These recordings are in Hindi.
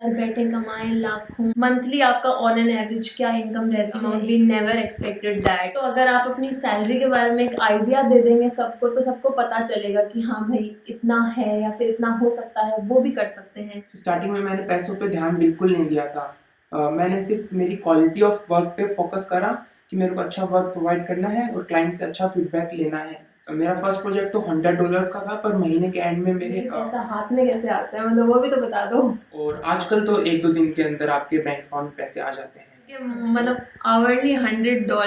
घर बैठे कमाएं लाखों, मंथली आपका ऑन एन एवरेज क्या इनकम रहती है, वी नेवर एक्सपेक्टेड दैट। तो अगर आप अपनी सैलरी के बारे में एक आइडिया दे देंगे सबको, तो सबको पता चलेगा कि हाँ भाई इतना है या फिर इतना हो सकता है, वो भी कर सकते हैं। स्टार्टिंग में मैंने पैसों पे ध्यान बिल्कुल नहीं दिया था। मैंने सिर्फ मेरी क्वालिटी ऑफ वर्क पे फोकस करा कि मेरे को अच्छा वर्क प्रोवाइड करना है और क्लाइंट से अच्छा फीडबैक लेना है। मेरा फर्स्ट प्रोजेक्ट तो $100 का था, पर महीने के एंड में मेरे पैसा हाथ में कैसे आता है, मतलब वो भी तो बता दो। और आजकल तो 1-2 दिन के अंदर आपके बैंक अकाउंट में पैसे आ जाते हैं। मतलब आवरली $100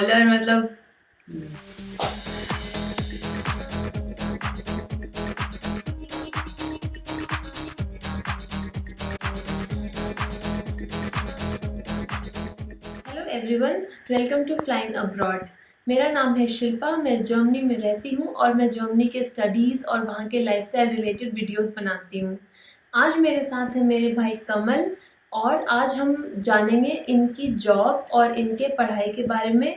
मतलब everyone, welcome to flying abroad. मेरा नाम है शिल्पा, मैं जर्मनी में रहती हूँ और मैं जर्मनी के स्टडीज़ और वहाँ के लाइफस्टाइल रिलेटेड वीडियोस बनाती हूँ। आज मेरे साथ है मेरे भाई कमल और आज हम जानेंगे इनकी जॉब और इनके पढ़ाई के बारे में।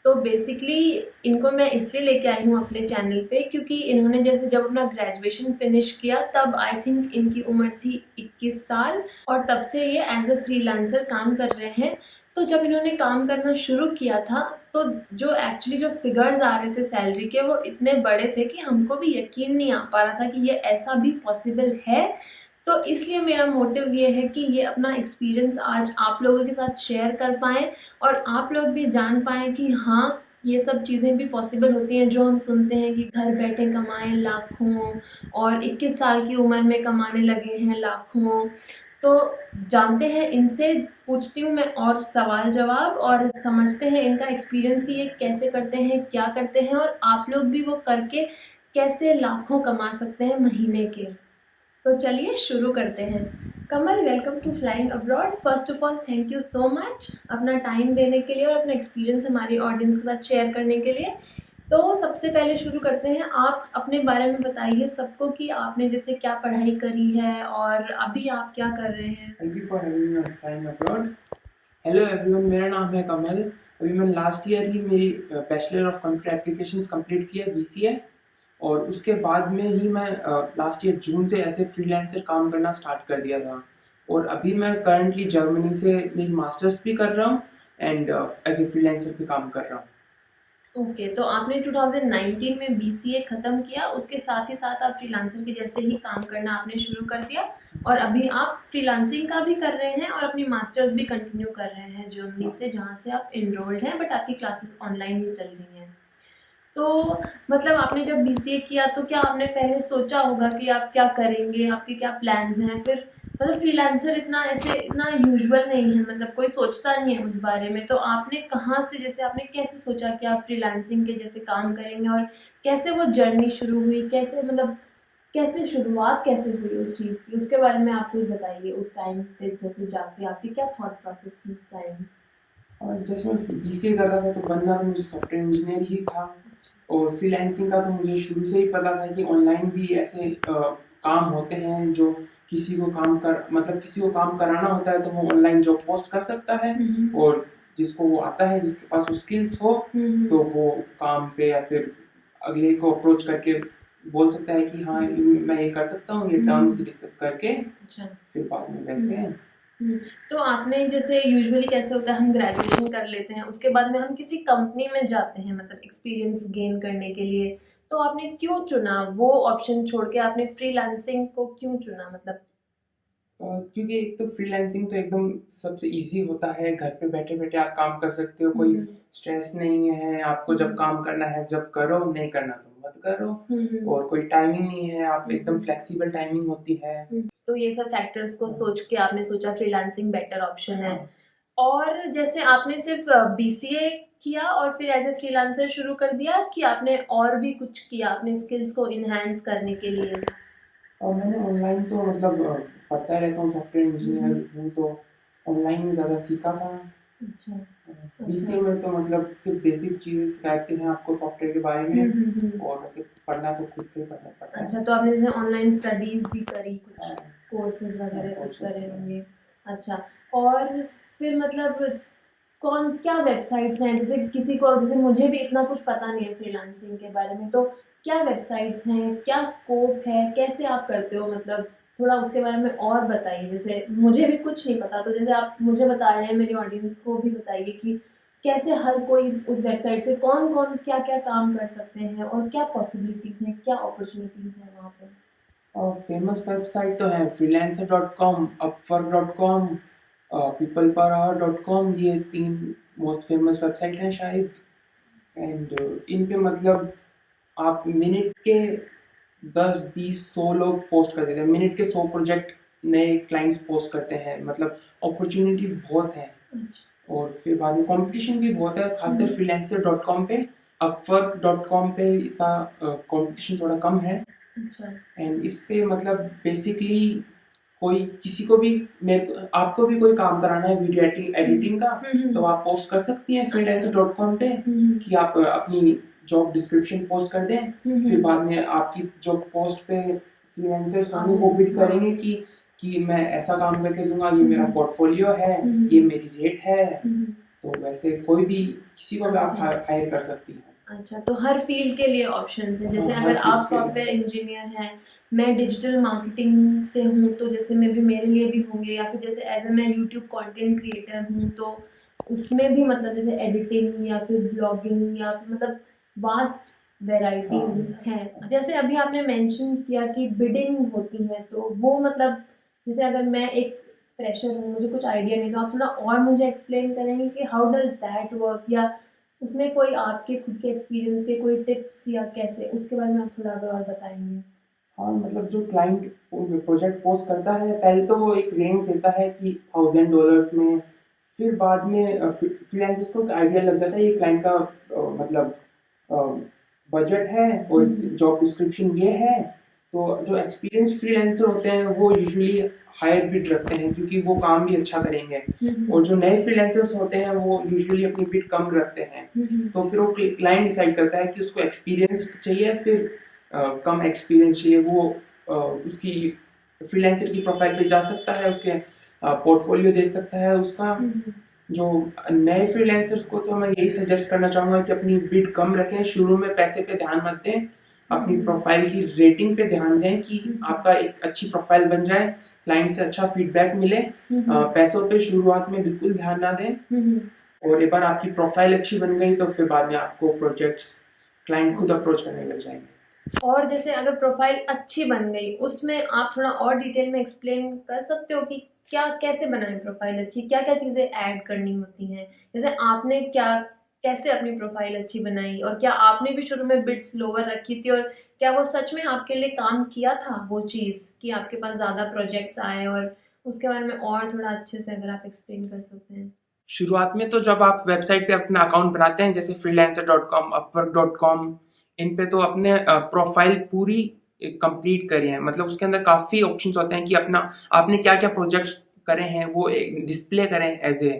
तो बेसिकली इनको मैं इसलिए लेके आई हूँ अपने चैनल पे क्योंकि इन्होंने जैसे जब अपना ग्रेजुएशन फिनिश किया तब आई थिंक इनकी उम्र थी 21 साल और तब से ये एज अ फ्रीलांसर काम कर रहे हैं। तो जब इन्होंने काम करना शुरू किया था तो जो एक्चुअली जो फिगर्स आ रहे थे सैलरी के, वो इतने बड़े थे कि हमको भी यकीन नहीं आ पा रहा था कि ये ऐसा भी पॉसिबल है। तो इसलिए मेरा मोटिव ये है कि ये अपना एक्सपीरियंस आज आप लोगों के साथ शेयर कर पाएँ और आप लोग भी जान पाएँ कि हाँ, ये सब चीज़ें भी पॉसिबल होती हैं जो हम सुनते हैं कि घर बैठे कमाएँ लाखों और 21 साल की उम्र में कमाने लगे हैं लाखों। तो जानते हैं इनसे, पूछती हूँ मैं और सवाल जवाब और समझते हैं इनका एक्सपीरियंस कि ये कैसे करते हैं, क्या करते हैं और आप लोग भी वो करके कैसे लाखों कमा सकते हैं महीने के। तो चलिए शुरू करते हैं। Kamal, welcome to flying abroad. First of all thank you so much अपना टाइम देने के लिए और अपना एक्सपीरियंस हमारी ऑडियंस के साथ शेयर करने के लिए। तो सबसे पहले शुरू करते हैं, आप अपने बारे में बताइए सबको कि आपने जैसे क्या पढ़ाई करी है और अभी आप क्या कर रहे हैं। Thank you for having me on flying abroad. Hello everyone, मेरा नाम है कमल। अभी मैंने लास्ट ईयर ही मेरी bachelor of computer applications complete किया BCA, और उसके बाद में ही मैं लास्ट ईयर जून से ऐसे फ्रीलांसर काम करना स्टार्ट कर दिया था। और अभी मैं करंटली जर्मनी से मेरी मास्टर्स भी कर रहा हूँ एंड एज ए फ्रीलांसर भी काम कर रहा हूँ। ओके, तो आपने 2019 में BCA ख़त्म किया, उसके साथ ही साथ आप फ्रीलांसर के जैसे ही काम करना आपने शुरू कर दिया और अभी आप फ्रीलांसिंग का भी कर रहे हैं और अपनी मास्टर्स भी कंटिन्यू कर रहे हैं जर्मनी से, जहाँ से आप इनरोल्ड हैं, बट आपकी क्लासेस ऑनलाइन ही चल रही हैं। तो मतलब आपने जब BCA किया तो क्या आपने पहले सोचा होगा कि आप क्या करेंगे, आपके क्या प्लान्स हैं? फिर मतलब फ्रीलांसर इतना ऐसे इतना यूजुअल नहीं है, मतलब कोई सोचता नहीं है उस बारे में। तो आपने कहाँ से, जैसे आपने कैसे सोचा कि आप फ्रीलांसिंग के जैसे काम करेंगे और कैसे वो जर्नी शुरू हुई, कैसे मतलब कैसे शुरुआत कैसे हुई उस चीज़ की, उसके बारे में आप कुछ बताइए। उस टाइम पे जैसे जाके आपकी क्या थॉट प्रोसेस थी उस टाइम? और जैसे मैं BCA कर रहा था तो बनना तो मुझे सॉफ्टवेयर इंजीनियर ही था। और फ्रीलांसिंग का तो मुझे शुरू से ही पता था कि ऑनलाइन भी ऐसे काम होते हैं जो किसी को काम कराना होता है तो वो ऑनलाइन जॉब पोस्ट कर सकता है। और जिसको वो आता है, जिसके पास वो स्किल्स हो, तो वो काम पे या फिर अगले को अप्रोच करके बोल सकता है कि हाँ मैं ये कर सकता हूँ, ये टर्म्स डिस्कस करके फिर बाद में वैसे। तो आपने जैसे यूजुअली कैसे होता है, हम ग्रेजुएशन कर लेते हैं, उसके बाद में हम किसी कंपनी में जाते हैं मतलब एक्सपीरियंस गेन करने के लिए। तो आपने क्यों चुना वो ऑप्शन छोड़ के, आपने फ्रीलांसिंग को क्यों चुना मतलब? क्योंकि एक तो फ्रीलांसिंग तो एकदम सबसे इजी होता है, घर पे बैठे बैठे आप काम कर सकते हो, कोई स्ट्रेस नहीं है, आपको जब काम करना है जब करो, नहीं करना तो मत करो। और कोई टाइमिंग नहीं है, आप एकदम फ्लेक्सिबल टाइमिंग होती है। तो ये सब फैक्टर्स को सोच के आपने सोचा फ्रीलांसिंग बेटर ऑप्शन है। और जैसे आपने सिर्फ BCA किया और फिर एज ए फ्रीलांसर शुरू कर दिया कि आपने और भी कुछ किया अपने स्किल्स को इन्हांस करने के लिए? और मैंने ऑनलाइन तो मतलब पढ़ता रहता हूँ, सॉफ्टवेयर इंजीनियर हूँ, तो ऑनलाइन ही ज़्यादा सीखा था। अच्छा। BCA में तो मतलब सिर्फ बेसिक चीज़ें सिखाते हैं आपको सॉफ्टवेयर के बारे में, और वैसे पढ़ना तो खुद से पढ़ना पड़ता है। अच्छा, तो आपने जैसे ऑनलाइन स्टडीज भी करी, कुछ कोर्सेज वगैरह कुछ करे होंगे। अच्छा, और फिर मतलब कौन क्या वेबसाइट्स हैं, जैसे किसी को, जैसे मुझे भी इतना कुछ पता नहीं है फ्रीलांसिंग के बारे में, तो क्या वेबसाइट्स हैं, क्या स्कोप है, कैसे आप करते हो मतलब? थोड़ा उसके बारे में और बताइए। जैसे मुझे भी कुछ नहीं पता, तो जैसे आप मुझे बता रहे हैं, मेरी ऑडियंस को भी बताइए कि कैसे हर कोई उस वेबसाइट से कौन-कौन क्या-क्या काम कर सकते हैं और क्या पॉसिबिलिटीज़ हैं, क्या अपॉर्चुनिटीज़ हैं वहाँ पे? फेमस वेबसाइट तो है freelancer.com, upwork.com, peopleperour.com, ये 3 मोस्ट फेमस वेबसाइट हैं शायद। एंड इन पे मतलब आप मिनट के 10, 20, 100 लोग पोस्ट कर देते हैं। मिनट के 100 प्रोजेक्ट नए क्लाइंट्स पोस्ट करते हैं। मतलब अपॉर्चुनिटीज़ बहुत हैं। अच्छा। और फिर बाद में कंपटीशन भी बहुत है, खासकर freelancer.com पे। upwork.com पे इतना कंपटीशन थोड़ा कम है। अच्छा। एंड इस पे मतलब बेसिकली कोई किसी को भी आपको भी कोई काम कराना है वीडियो एडिटिंग का, तो आप पोस्ट कर सकती हैं freelancer.com पे कि आप अपनी जॉब डिस्क्रिप्शन पोस्ट कर दें। फिर बाद में आपकी जॉब पोस्ट पे फ्रीलांसर्स होंगे, वो बिड करेंगे कि मैं ऐसा काम करके दूंगा, ये मेरा पोर्टफोलियो है, ये मेरी रेट है। तो वैसे कोई भी किसी को भी आप हायर कर सकती हैं। अच्छा, तो हर फील्ड के लिए ऑप्शंस हैं। जैसे हाँ, अगर हर आप फील्ड के लिए। सॉफ्टवेयर इंजीनियर हैं, मैं डिजिटल मार्केटिंग से हूँ, तो जैसे मे बी मेरे लिए भी होंगे, या फिर जैसे एज ए मैं यूट्यूब कंटेंट क्रिएटर हूँ, तो उसमें भी मतलब जैसे एडिटिंग या फिर ब्लॉगिंग या फिर मतलब वास्ट वैरायटीज हैं। जैसे अभी आपने मेंशन किया कि बिडिंग होती है, तो वो मतलब जैसे अगर मैं एक फ्रेशर हूँ, मुझे कुछ आइडिया नहीं, तो आप थोड़ा और मुझे एक्सप्लेन करेंगे कि हाउ डज दैट वर्क, या उसमें कोई आपके खुद के एक्सपीरियंस के कोई टिप्स या कैसे, उसके बारे में आप थोड़ा अगर और बताएंगे? हाँ, मतलब जो क्लाइंट प्रोजेक्ट पोस्ट करता है, पहले तो वो एक रेंज देता है कि $1000 में। फिर बाद में फ्रीलांसर्स को आइडिया लग जाता है ये क्लाइंट का मतलब बजट है और जॉब डिस्क्रिप्शन ये है। तो जो एक्सपीरियंस फ्रीलांसर होते हैं वो यूजुअली हायर बिड रखते हैं, क्योंकि वो काम भी अच्छा करेंगे। और जो नए फ्रीलांसर्स होते हैं वो यूजुअली अपनी बिड कम रखते हैं। तो फिर वो क्लाइंट डिसाइड करता है कि उसको एक्सपीरियंस चाहिए, फिर कम एक्सपीरियंस चाहिए। वो उसकी फ्रीलांसर की प्रोफाइल पे जा सकता है, उसके पोर्टफोलियो देख सकता है उसका। जो नए फ्रीलांसर्स को तो मैं यही सजेस्ट करना चाहूँगा कि अपनी बिड कम रखें, शुरू में पैसे पे ध्यान मत दें, अपनी प्रोफाइल की रेटिंग पे ध्यान दें कि आपका एक अच्छी प्रोफाइल बन जाए, क्लाइंट से अच्छा फीडबैक मिले। पैसों पे शुरुआत में बिल्कुल ध्यान ना दें। और एक बार आपकी प्रोफाइल अच्छी बन गई तो फिर बाद में आपको प्रोजेक्ट्स क्लाइंट खुद अप्रोच करने लग जाएंगे। और जैसे अगर प्रोफाइल अच्छी बन गई, उसमें आप थोड़ा और डिटेल में एक्सप्लेन कर सकते हो कि क्या कैसे बनाएं प्रोफाइल अच्छी, क्या क्या चीज़ें ऐड करनी होती हैं? जैसे आपने क्या कैसे अपनी प्रोफाइल अच्छी बनाई, और क्या आपने भी शुरू में बिट्स लोअर रखी थी, और क्या वो सच में आपके लिए काम किया था वो चीज़ कि आपके पास ज़्यादा प्रोजेक्ट्स आए? और उसके बारे में और थोड़ा अच्छे से अगर आप एक्सप्लेन कर सकते हैं। शुरुआत में तो जब आप वेबसाइट पे अपना अकाउंट बनाते हैं, जैसे freelancer.com, upwork.com, इन पे तो अपने प्रोफाइल पूरी कंप्लीट करी है। मतलब उसके अंदर काफ़ी ऑप्शंस होते हैं कि अपना आपने क्या-क्या प्रोजेक्ट्स करे हैं वो डिस्प्ले करें एज ए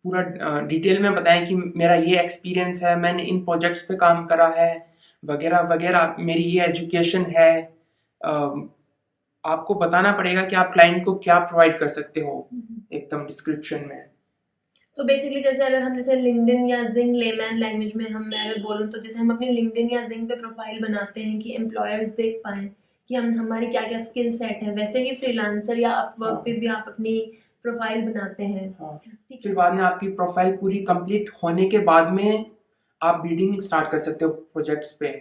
पूरा डिटेल में बताएं कि मेरा ये एक्सपीरियंस है, मैंने इन प्रोजेक्ट्स पे काम करा है, वगैरह वगैरह, मेरी ये एजुकेशन है। आपको बताना पड़ेगा कि आप क्लाइंट को क्या प्रोवाइड कर सकते हो एकदम डिस्क्रिप्शन में। तो बेसिकली जैसे अगर हम जैसे लिंक्डइन या जिंग लेमैन लैंग्वेज में हम मैं अगर बोलूँ, तो जैसे हम अपनी लिंक्डइन या जिंग पे प्रोफाइल बनाते हैं कि एम्प्लॉयर्स देख पाएँ कि हम हमारी क्या क्या स्किल सेट है, वैसे ही फ्रीलांसर या अपवर्क पे भी आप अपनी प्रोफाइल बनाते हैं। फिर बाद में आपकी प्रोफाइल पूरी कंप्लीट होने के बाद में आप बिडिंग स्टार्ट कर सकते हो प्रोजेक्ट्स पे।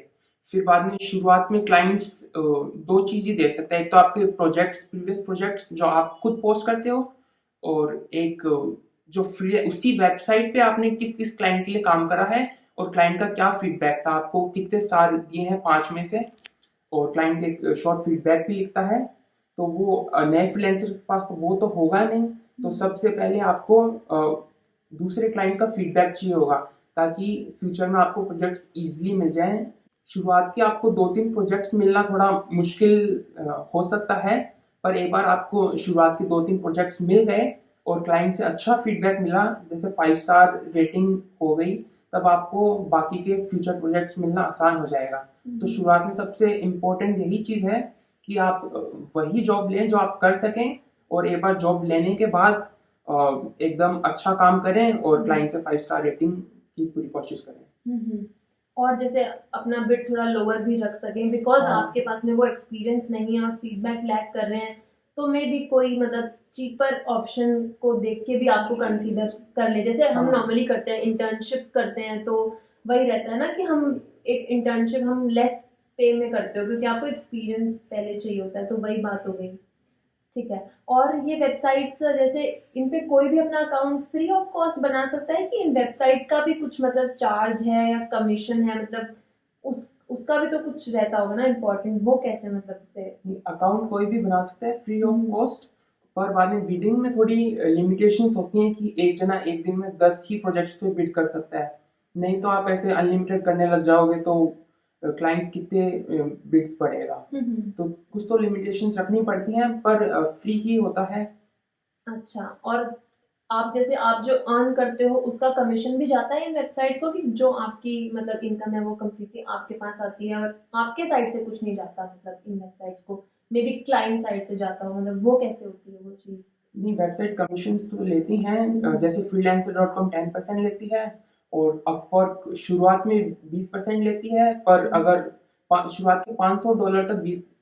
फिर बाद में शुरुआत में क्लाइंट्स 2 चीज़ ही देख सकते हैं। एक तो आपके प्रोजेक्ट्स, प्रीवियस प्रोजेक्ट्स जो आप खुद पोस्ट करते हो, और एक जो फ्री उसी वेबसाइट पे आपने किस-किस क्लाइंट के लिए काम करा है और क्लाइंट का क्या फीडबैक था, आपको कितने स्टार दिए हैं 5 में से, और क्लाइंट एक शॉर्ट फीडबैक भी लिखता है। तो वो नए फ्रीलांसर के पास तो वो तो होगा नहीं, तो सबसे पहले आपको दूसरे क्लाइंट्स का फीडबैक चाहिए होगा, ताकि फ्यूचर में आपको प्रोजेक्ट्स ईजिली मिल जाएं। शुरुआत के आपको 2-3 प्रोजेक्ट्स मिलना थोड़ा मुश्किल हो सकता है, पर एक बार आपको शुरुआत के 2-3 प्रोजेक्ट्स मिल गए और क्लाइंट से अच्छा फीडबैक मिला, जैसे 5 स्टार रेटिंग हो गई, तब आपको बाकी के फ्यूचर प्रोजेक्ट्स मिलना आसान हो जाएगा। तो शुरुआत में सबसे इम्पोर्टेंट यही चीज़ है कि आप वही जॉब लें जो आप कर सकें, और एक बार जॉब लेने के बाद एकदम अच्छा काम करें और क्लाइंट से 5 स्टार रेटिंग की पूरी कोशिश करें। और जैसे अपना बिड थोड़ा लोअर भी रख सकें, बिकॉज हाँ आपके पास में वो एक्सपीरियंस नहीं है और फीडबैक लैक कर रहे हैं, तो मे भी कोई मतलब चीपर ऑप्शन को देख के भी आपको कंसीडर कर ले। जैसे हम हाँ नॉर्मली करते हैं, इंटर्नशिप करते हैं, तो वही रहता है ना कि हम एक इंटर्नशिप हम लेस पे में करते हो क्योंकि आपको एक्सपीरियंस पहले चाहिए होता है, तो वही बात हो गई। ठीक है। और ये वेबसाइट्स जैसे इन पे कोई भी अपना अकाउंट फ्री ऑफ कॉस्ट बना सकता है कि इन वेबसाइट का भी कुछ मतलब चार्ज है या कमीशन है, मतलब उस उसका भी तो कुछ रहता होगा ना इम्पोर्टेंट, वो कैसे मतलब से। अकाउंट कोई भी बना सकता है फ्री ऑफ हम्म। कॉस्ट। पर बाद में बिडिंग में थोड़ी लिमिटेशंस होती हैं कि एक जना एक दिन में 10 ही प्रोजेक्ट्स पे बिड कर सकता है। नहीं तो आप ऐसे अनलिमिटेड करने लग जाओगे तो क्लाइंट्स कितने बिड्स पड़ेगा। तो कुछ तो लिमिटेशंस रखनी पड़ती हैं, पर फ्री ही होता है। अच्छा। और आप जैसे आप जो अर्न करते हो उसका कमीशन भी जाता है इन वेबसाइट को, कि जो आपकी मतलब इनकम है वो कम्प्लीटली आपके पास आती है और आपके साइड से कुछ नहीं जाता मतलब इन वेबसाइट्स को, मे बी क्लाइंट साइड से जाता हो, मतलब वो कैसे होती है वो चीज़। नहीं, वेबसाइट कमीशंस तो लेती हैं। जैसे freelancer.com 10% लेती है, और अपवर्क शुरुआत में 20% लेती है। पर अगर शुरुआत के $500 तक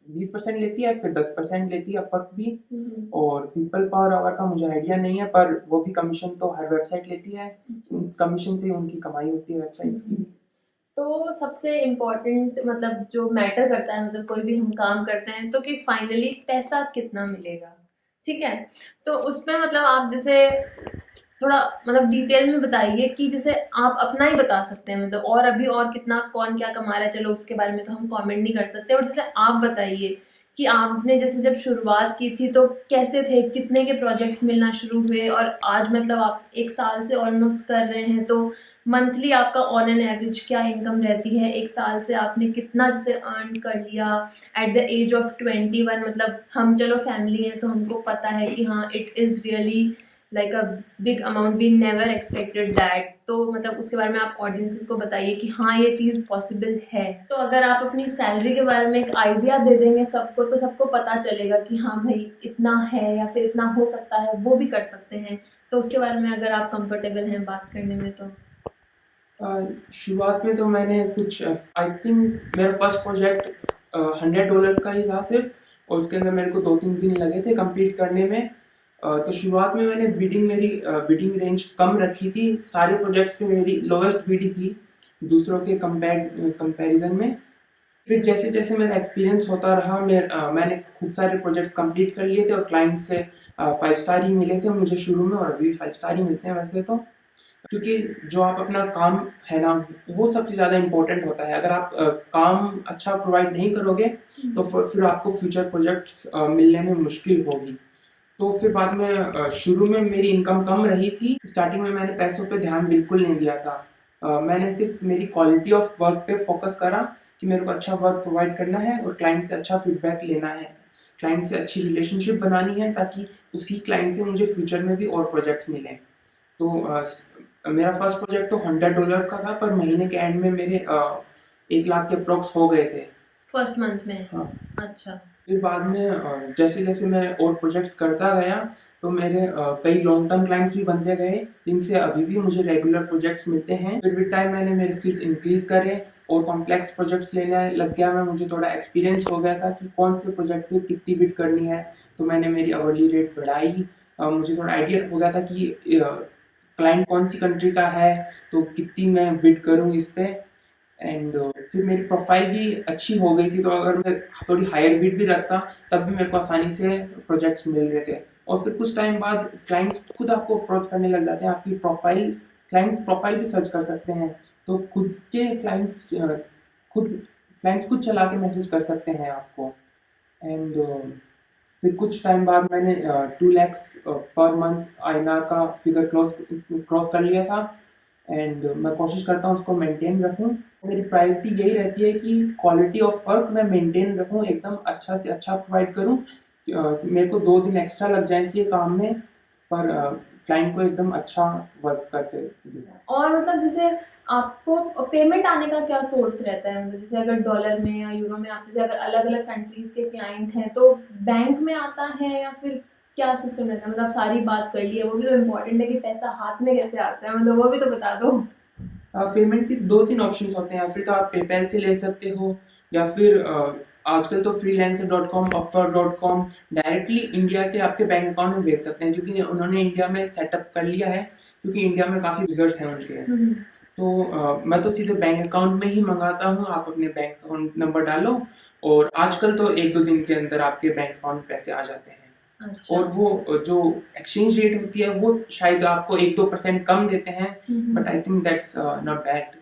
20% लेती है, फिर 10% लेती है अपवर्क भी। और पीपल पावर आवर का मुझे आइडिया नहीं है, पर वो भी कमीशन तो हर वेबसाइट लेती है। कमीशन से उनकी कमाई होती है वेबसाइट्स की। तो सबसे इम्पोर्टेंट मतलब जो मैटर करता है, मतलब कोई भी हम काम करते हैं तो कि फाइनली पैसा कितना मिलेगा। ठीक है। तो उसमें मतलब आप जैसे थोड़ा मतलब डिटेल में बताइए कि जैसे आप अपना ही बता सकते हैं मतलब, और अभी और कितना कौन क्या कमा रहा है चलो उसके बारे में तो हम कमेंट नहीं कर सकते, और जैसे आप बताइए कि आपने जैसे जब शुरुआत की थी तो कैसे थे, कितने के प्रोजेक्ट्स मिलना शुरू हुए, और आज मतलब आप 1 साल से ऑलमोस्ट कर रहे हैं, तो मंथली आपका ऑन एन एवरेज क्या इनकम रहती है, 1 साल से आपने कितना जैसे अर्न कर लिया एट द एज ऑफ 21। मतलब हम चलो फैमिली है तो हमको पता है कि हाँ it is really like a big amount, we never expected that, तो मतलब उसके बारे में आप ऑडियंसेस को बताइए कि हाँ ये चीज़ पॉसिबल है। तो अगर आप अपनी सैलरी के बारे में एक आइडिया दे देंगे सबको तो सबको पता चलेगा कि हाँ भाई इतना है या फिर इतना हो सकता है, वो भी कर सकते हैं। तो उसके बारे में अगर आप कंफर्टेबल हैं बात करने में तो। शुरुआत में तो मैंने कुछ आई थिंक मेरा फर्स्ट प्रोजेक्ट $100 का ही था सिर्फ, और उसके अंदर मेरे को 2-3 दिन लगे थे कंप्लीट करने में। तो शुरुआत में मैंने मेरी बिडिंग रेंज कम रखी थी। सारे प्रोजेक्ट्स पे मेरी लोवेस्ट बिड ही थी दूसरों के कंपैरिजन में। फिर जैसे जैसे मेरा एक्सपीरियंस होता रहा, मैंने खूब सारे प्रोजेक्ट्स कंप्लीट कर लिए थे, और क्लाइंट से 5 स्टार ही मिले थे मुझे शुरू में, और अभी 5 स्टार ही मिलते हैं वैसे तो। क्योंकि जो आप अपना काम है ना, वो सबसे ज़्यादा इम्पोर्टेंट होता है। अगर आप काम अच्छा प्रोवाइड नहीं करोगे तो फिर आपको फ्यूचर प्रोजेक्ट्स मिलने में मुश्किल होगी। तो फिर बाद में शुरू में मेरी इनकम कम रही थी। स्टार्टिंग में मैंने पैसों पे ध्यान बिल्कुल नहीं दिया था। मैंने सिर्फ मेरी क्वालिटी ऑफ वर्क पे फोकस करा कि मेरे को अच्छा वर्क प्रोवाइड करना है और क्लाइंट से अच्छा फीडबैक लेना है, क्लाइंट से अच्छी रिलेशनशिप बनानी है, ताकि उसी क्लाइंट से मुझे फ्यूचर में भी और प्रोजेक्ट्स मिलें। तो मेरा फर्स्ट प्रोजेक्ट तो $100 का था, पर महीने के एंड में मेरे 1 लाख के अप्रोक्स हो गए थे फर्स्ट मंथ में। हाँ। अच्छा। फिर बाद में जैसे जैसे मैं और प्रोजेक्ट्स करता गया, तो मेरे कई लॉन्ग टर्म क्लाइंट्स भी बनते गए, जिनसे अभी भी मुझे रेगुलर प्रोजेक्ट्स मिलते हैं। फिर विद टाइम मैंने मेरे स्किल्स इंक्रीज करे और कॉम्प्लेक्स प्रोजेक्ट्स लेने लग गया मैं। मुझे थोड़ा एक्सपीरियंस हो गया था कि कौन से प्रोजेक्ट में कितनी बिड करनी है, तो मैंने मेरी अवर्ली रेट बढ़ाई। मुझे थोड़ा आइडिया हो गया था कि क्लाइंट कौन सी कंट्री का है, तो कितनी मैं बिड करूँ इस पे। एंड फिर मेरी प्रोफाइल भी अच्छी हो गई थी, तो अगर मैं थोड़ी हायर बिड भी रखता तब भी मेरे को आसानी से प्रोजेक्ट्स मिल रहे थे। और फिर कुछ टाइम बाद क्लाइंट्स खुद आपको अप्रोच करने लग जाते हैं। आपकी प्रोफाइल क्लाइंट्स प्रोफाइल भी सर्च कर सकते हैं, तो खुद क्लाइंट्स खुद चला के मैसेज कर सकते हैं आपको। एंड फिर कुछ टाइम बाद मैंने 2 lakhs पर मंथ INR का फिगर क्रॉस कर लिया था। एंड मैं कोशिश करता हूँ उसको मेंटेन रखूँ। मेरी प्रायोरिटी यही रहती है कि क्वालिटी ऑफ वर्क मैं मेंटेन रखूँ, एकदम अच्छा से अच्छा प्रोवाइड करूँ। मेरे को 2 दिन एक्स्ट्रा लग जाए चाहिए काम में, पर क्लाइंट को एकदम अच्छा वर्क करते। और मतलब जैसे आपको पेमेंट आने का क्या सोर्स रहता है, मतलब जैसे अगर डॉलर में या यूरो में, आप जैसे अगर अलग अलग कंट्रीज के क्लाइंट हैं तो बैंक में आता है या फिर क्या सिस्टम रहता है, मतलब सारी बात कर ली है, वो भी तो इम्पोर्टेंट है कि पैसा हाथ में कैसे आता है, मतलब वो भी तो बता दो। पेमेंट के 2-3 ऑप्शंस होते हैं, या फिर तो आप पेपैल से ले सकते हो, या फिर आजकल तो फ्रीलांसर.com, अपवर्क.com डायरेक्टली इंडिया के आपके बैंक अकाउंट में भेज सकते हैं, क्योंकि उन्होंने इंडिया में सेटअप कर लिया है, क्योंकि इंडिया में काफ़ी यूजर्स हैं उनके। तो मैं तो सीधे बैंक अकाउंट में ही मंगाता हूँ। आप अपने बैंक अकाउंट नंबर डालो और आजकल तो 1-2 दिन के अंदर आपके बैंक अकाउंट में पैसे आ जाते हैं। अच्छा। और वो जो एक्सचेंज रेट होती है वो शायद आपको 1-2% कम देते हैं, but I think that's not bad.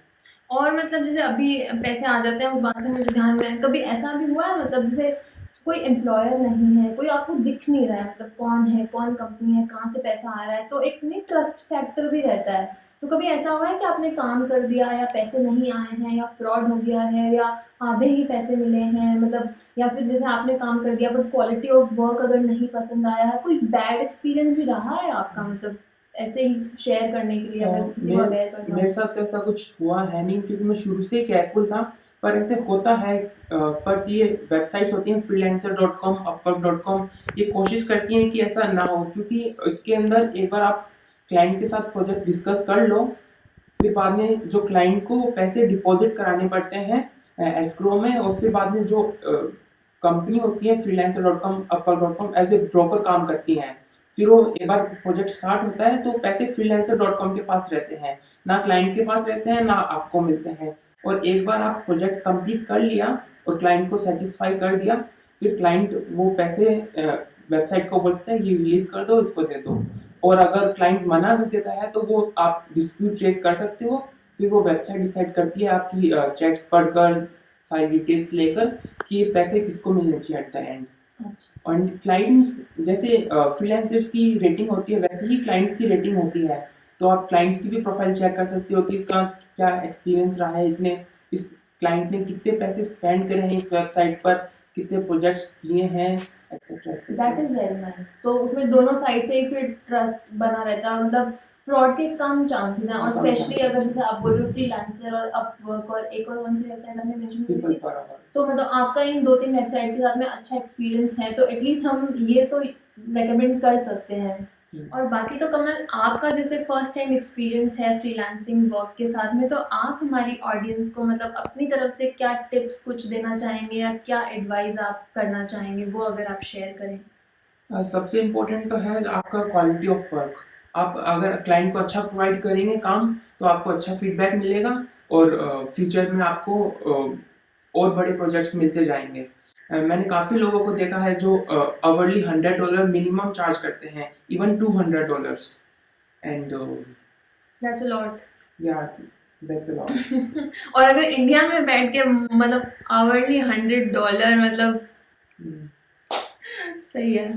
और मतलब जैसे अभी पैसे आ जाते हैं, उस बात से मुझे ध्यान में है, कभी ऐसा भी हुआ है मतलब जैसे कोई एम्प्लॉयर नहीं है, कोई आपको दिख नहीं रहा है, मतलब कौन है, कौन कंपनी है, कहाँ से पैसा आ रहा है, तो एक नहीं ट्रस्ट फैक्टर भी रहता है। तो कभी ऐसा हुआ है कि आपने काम कर दिया या पैसे नहीं आए हैं या फ्रॉड हो गया है या आधे ही पैसे मिले हैं, मतलब या फिर जैसे आपने काम कर दिया बट क्वालिटी ऑफ वर्क अगर नहीं पसंद आया है, कोई बैड एक्सपीरियंस भी रहा है आपका, मतलब ऐसे ही शेयर करने के लिए अगर किसी को अवेयर करना मेरे हो? साथ तो ऐसा कुछ हुआ है नहीं, क्योंकि मैं शुरू से ही केयरफुल था। पर ऐसे होता है, बट ये वेबसाइट्स होती हैं freelancer.com, upwork.com, ये कोशिश करती हैं कि ऐसा ना हो, क्योंकि इसके अंदर एक बार आप क्लाइंट के साथ प्रोजेक्ट डिस्कस कर लो, फिर बाद में जो क्लाइंट को पैसे डिपॉजिट कराने पड़ते हैं एस्क्रो में, और फिर बाद में जो कंपनी होती है freelancer.com, upwork.com as a broker काम करती हैं। फिर वो एक बार प्रोजेक्ट स्टार्ट होता है तो पैसे freelancer.com के पास रहते हैं, ना क्लाइंट के पास रहते हैं, ना आपको मिलते हैं। और एक बार आप प्रोजेक्ट कंप्लीट कर लिया और क्लाइंट को सेटिस्फाई कर दिया, फिर क्लाइंट वो पैसे वेबसाइट को बोलता है ये रिलीज कर दो, इसको दे दो। और अगर क्लाइंट मना भी देता है तो वो आप डिस्प्यूट रेज कर सकते हो। फिर वो वेबसाइट डिसाइड करती है आपकी चैट्स पढ़कर, सारी डिटेल्स लेकर, कि ये पैसे किसको मिलने चाहिए एट द एंड। अच्छा। और क्लाइंट्स जैसे फ्रीलांसर्स की रेटिंग होती है, वैसे ही क्लाइंट्स की रेटिंग होती है। तो आप क्लाइंट्स की भी प्रोफाइल चेक कर सकते हो कि इसका क्या एक्सपीरियंस रहा है, इतने इस क्लाइंट ने कितने पैसे स्पेंड करे हैं इस वेबसाइट पर, कितने प्रोजेक्ट्स किए हैं, etcetera that is very nice. तो उसमें दोनों साइड से ही फिर ट्रस्ट बना रहता है, मतलब फ्रॉड के कम चांसेस हैं। और कम स्पेशली chances अगर हैं। जैसे आप बोल रहे हो फ्रीलांसर और अपवर्क और एक और कौन सी वेबसाइट आपने मेंशन की पीपल थी, बराबर। तो मतलब आपका इन 2-3 वेबसाइट के साथ में अच्छा एक्सपीरियंस है, तो एटलीस्ट हम ये तो रेकमेंड कर सकते हैं। और बाकी तो कमल, आपका जैसे फर्स्ट हैंड एक्सपीरियंस है फ्रीलांसिंग वर्क के साथ में, तो आप हमारी ऑडियंस को मतलब अपनी तरफ से क्या टिप्स कुछ देना चाहेंगे या क्या एडवाइस आप करना चाहेंगे, वो अगर आप शेयर करें। सबसे इम्पोर्टेंट तो है आपका क्वालिटी ऑफ वर्क। आप अगर क्लाइंट को अच्छा प्रोवाइड करेंगे काम, तो आपको अच्छा फीडबैक मिलेगा, और फ्यूचर में आपको और बड़े प्रोजेक्ट्स मिलते जाएंगे। मैंने काफ़ी लोगों को देखा है जो आवरली $100 मिनिमम चार्ज करते हैं, even $200, and that's a lot. या दैट्स अ लॉट। और अगर इंडिया में बैठ के मतलब आवरली $100, मतलब सही है।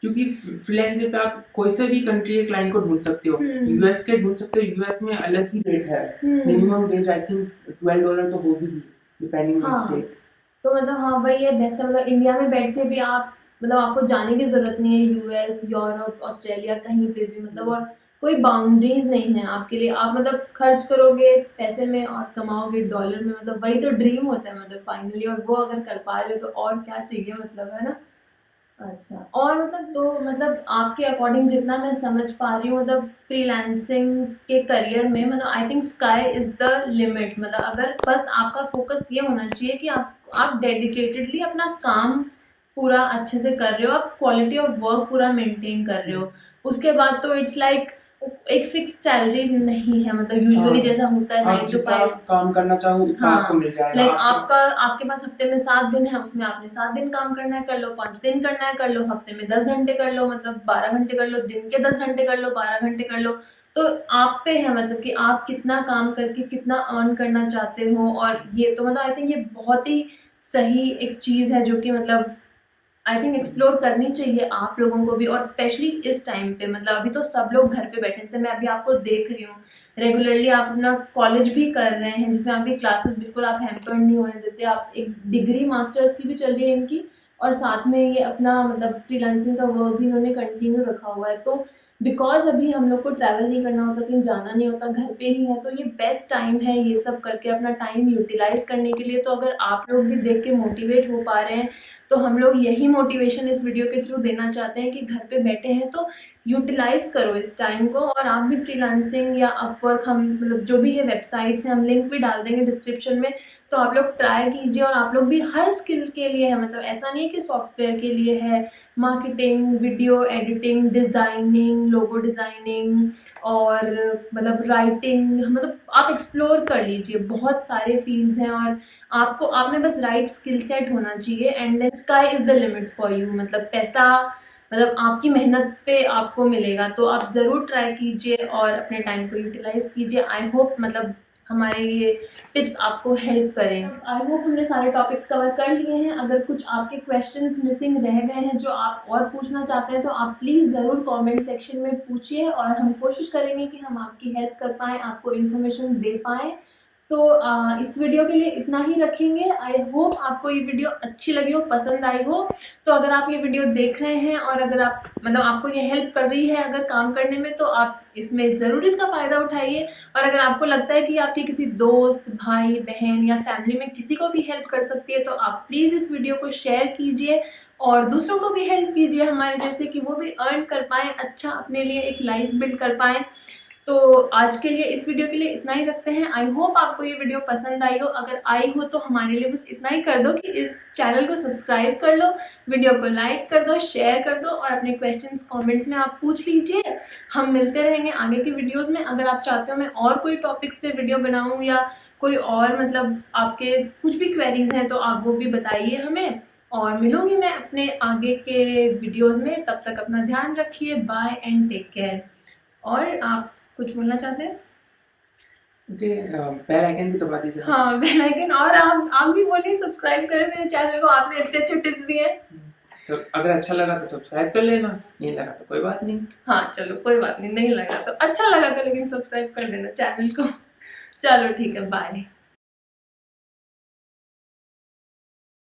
क्योंकि फ्रीलांसर पे आप कोई से भी कंट्री के क्लाइंट को ढूंढ सकते हो, यूएस के ढूंढ सकते हो, यूएस में अलग ही रेट है, मिनिमम वेज आई थिंक $12 तो होगी ही, डिपेंडिंग ऑन हाँ, स्टेट। तो मतलब हाँ वही है, बेस्ट है। मतलब इंडिया में बैठ के भी आप मतलब आपको जाने की ज़रूरत नहीं है यूएस, यूरोप, ऑस्ट्रेलिया, कहीं पे भी, मतलब और कोई बाउंड्रीज नहीं है आपके लिए। आप मतलब खर्च करोगे पैसे में और कमाओगे डॉलर में, मतलब वही तो ड्रीम होता है मतलब फाइनली, और वो अगर कर पा रहे हो तो और क्या चाहिए, मतलब है ना। अच्छा, और मतलब तो मतलब आपके अकॉर्डिंग जितना मैं समझ पा रही हूँ, मतलब फ्रीलांसिंग के करियर में मतलब I think sky is the limit. मतलब अगर बस आपका फोकस ये होना चाहिए कि आप डेडिकेटेडली अपना काम पूरा अच्छे से कर रहे हो, आप क्वालिटी ऑफ वर्क पूरा मेंटेन कर रहे हो, उसके बाद तो इट्स लाइक एक फिक्स सैलरी नहीं है, मतलब यूजुअली जैसा होता है आप 9 to जितना 5। काम करना चाहो उतना आपको हाँ, मिल जाएगा। लाइक आपका आपके पास हफ्ते में 7 दिन है, उसमें आपने 7 दिन काम करना है, कर लो, 5 दिन करना है, कर लो, हफ्ते में 10 घंटे कर लो, मतलब 12 घंटे कर लो, दिन के 10 घंटे कर लो, 12 घंटे कर लो। तो आप पे है मतलब कि आप कितना काम करके कितना अर्न करना चाहते हो। और ये तो मतलब आई थिंक ये बहुत ही सही एक चीज़ है जो कि मतलब आई थिंक एक्सप्लोर करनी चाहिए आप लोगों को भी, और स्पेशली इस टाइम पे। मतलब अभी तो सब लोग घर पे बैठे, जैसे मैं अभी आपको देख रही हूँ रेगुलरली आप अपना कॉलेज भी कर रहे हैं, जिसमें आपकी क्लासेस बिल्कुल आप हैम्पर्ड नहीं होने देते, आप एक डिग्री मास्टर्स की भी चल रही है इनकी, और साथ में ये अपना मतलब फ्रीलांसिंग का वर्क भी इन्होंने कंटिन्यू रखा हुआ है। तो बिकॉज अभी हम लोग को ट्रैवल नहीं करना होता, कहीं जाना नहीं होता, घर पे ही है, तो ये बेस्ट टाइम है ये सब करके अपना टाइम यूटिलाइज करने के लिए। तो अगर आप लोग भी देख के मोटिवेट हो पा रहे हैं तो हम लोग यही मोटिवेशन इस वीडियो के थ्रू देना चाहते हैं कि घर पे बैठे हैं तो यूटिलाइज करो इस टाइम को। और आप भी फ्रीलांसिंग या अपवर्क, हम मतलब जो भी ये वेबसाइट्स हैं हम लिंक भी डाल देंगे डिस्क्रिप्शन में, तो आप लोग ट्राई कीजिए। और आप लोग भी हर स्किल के लिए है, मतलब ऐसा नहीं है कि सॉफ्टवेयर के लिए है, marketing, video editing, designing, logo designing और मतलब राइटिंग, मतलब आप एक्सप्लोर कर लीजिए, बहुत सारे फील्ड्स हैं और आपको आप में बस राइट स्किल सेट होना चाहिए and then sky is the limit for you. मतलब पैसा मतलब आपकी मेहनत पे आपको मिलेगा, तो आप ज़रूर ट्राई कीजिए और अपने टाइम को यूटिलाइज कीजिए। आई होप मतलब हमारे ये टिप्स आपको हेल्प करें। आई होप हमने सारे टॉपिक्स कवर कर लिए हैं। अगर कुछ आपके क्वेश्चंस मिसिंग रह गए हैं जो आप और पूछना चाहते हैं तो आप प्लीज़ ज़रूर कमेंट सेक्शन में पूछिए और हम कोशिश करेंगे कि हम आपकी हेल्प कर पाएँ, आपको इन्फॉर्मेशन दे पाएँ। तो इस वीडियो के लिए इतना ही रखेंगे। आई होप आपको ये वीडियो अच्छी लगी हो, पसंद आई हो। तो अगर आप ये वीडियो देख रहे हैं और अगर आप मतलब आपको ये हेल्प कर रही है अगर काम करने में, तो आप इसमें ज़रूर इसका फ़ायदा उठाइए। और अगर आपको लगता है कि आपके किसी दोस्त, भाई बहन या फैमिली में किसी को भी हेल्प कर सकती है तो आप प्लीज़ इस वीडियो को शेयर कीजिए और दूसरों को भी हेल्प कीजिए हमारे जैसे, कि वो भी अर्न कर पाएँ, अच्छा अपने लिए एक लाइफ बिल्ड कर पाएँ। तो आज के लिए इस वीडियो के लिए इतना ही रखते हैं। आई होप आपको ये वीडियो पसंद आई हो। अगर आई हो तो हमारे लिए बस इतना ही कर दो कि इस चैनल को सब्सक्राइब कर लो, वीडियो को लाइक कर दो, शेयर कर दो और अपने क्वेश्चंस कमेंट्स में आप पूछ लीजिए। हम मिलते रहेंगे आगे की वीडियोस में। अगर आप चाहते हो मैं और कोई टॉपिक्स पे वीडियो बनाऊँ या कोई और मतलब आपके कुछ भी क्वेरीज हैं तो आप वो भी बताइए हमें। और मिलूंगी मैं अपने आगे के वीडियोस में, तब तक अपना ध्यान रखिए। Bye and take care. और आप कुछ बोलना चाहते हैं? ओके, बेल आइकन भी दबा दीजिए। हाँ, बेल आइकन। और आप भी बोलिए सब्सक्राइब करें मेरे चैनल को, आपने इतने अच्छे टिप्स दिए हैं। अगर अच्छा लगा तो सब्सक्राइब कर लेना, नहीं लगा तो कोई बात नहीं। हाँ चलो कोई बात नहीं, नहीं लगा तो, अच्छा लगा तो लेकिन सब्सक्राइब कर देना चैनल को। चलो ठीक है, बाय।